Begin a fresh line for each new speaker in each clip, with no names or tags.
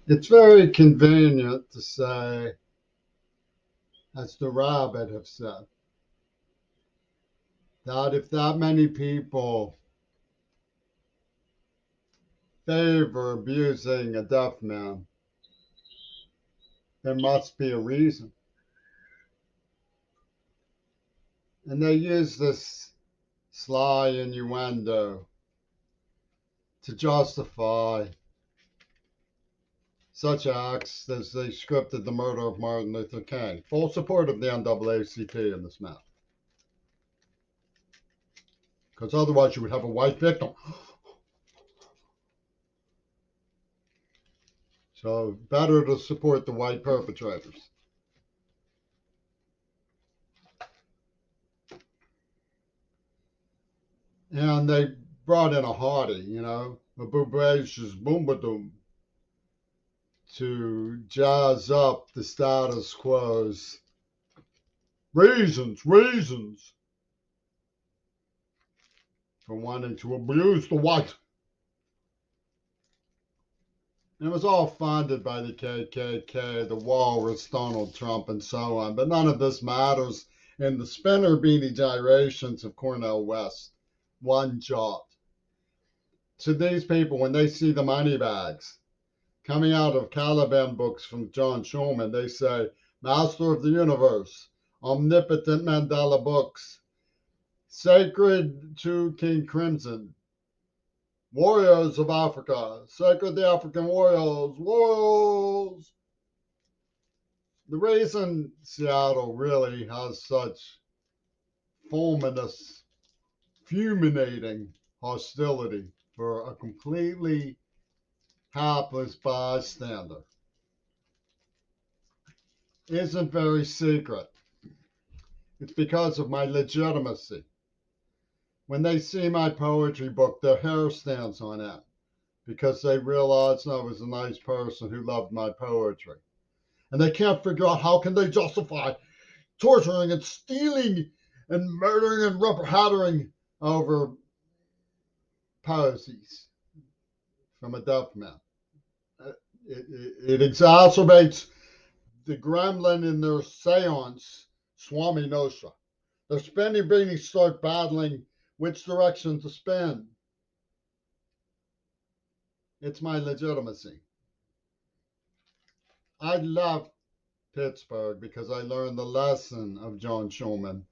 It's very convenient to say, as the rabbit have said, that if that many people favor abusing a deaf man, there must be a reason. And they use this sly innuendo to justify such acts as they scripted the murder of Martin Luther King. Full support of the NAACP in this matter. Because otherwise you would have a white victim. So better to support the white perpetrators. And they brought in a haughty, a boombacious boombadoom to jazz up the status quo's reasons for wanting to abuse the white. And it was all funded by the KKK, the walrus, Donald Trump, and so on. But none of this matters in the spinner beanie gyrations of Cornel West. One jot. To these people, when they see the money bags coming out of Caliban books from John Schulman, they say, Master of the Universe, Omnipotent Mandela books, Sacred to King Crimson, Warriors of Africa, Sacred the African Warriors. The reason Seattle really has such fulminous, fulminating hostility for a completely hapless bystander isn't very secret. It's because of my legitimacy. When they see my poetry book, their hair stands on end because they realize I was a nice person who loved my poetry. And they can't figure out how can they justify torturing and stealing and murdering and rubber hattering over posies from a deaf man. It exacerbates the gremlin in their seance, Swami Nosha. The spinny beanies start battling which direction to spin. It's my legitimacy. I love Pittsburgh because I learned the lesson of John Schulman.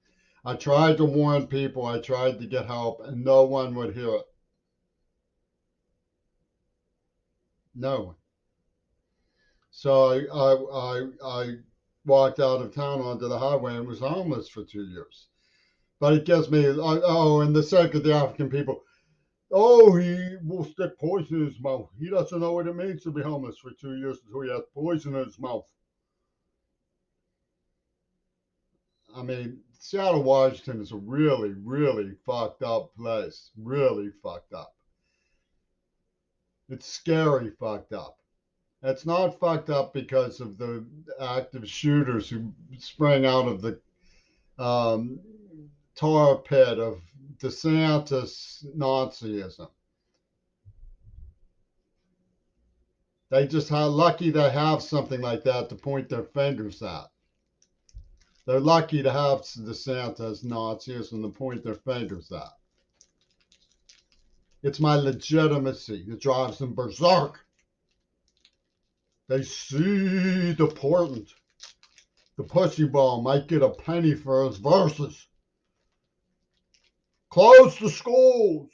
I tried to warn people, I tried to get help, and no one would hear it. No one. So I walked out of town onto the highway and was homeless for 2 years. But it gives me, and the sake of the African people, he will stick poison in his mouth. He doesn't know what it means to be homeless for 2 years until he has poison in his mouth. I mean, Seattle, Washington is a really, really fucked up place. Really fucked up. It's scary fucked up. It's not fucked up because of the active shooters who sprang out of the um, tar pit of DeSantis Nazism. They just are lucky to have something like that to point their fingers at. They're lucky to have DeSantis Nazism to point their fingers at. It's my legitimacy that drives them berserk. They see the portent. The pussy ball might get a penny for his verses. Close the schools.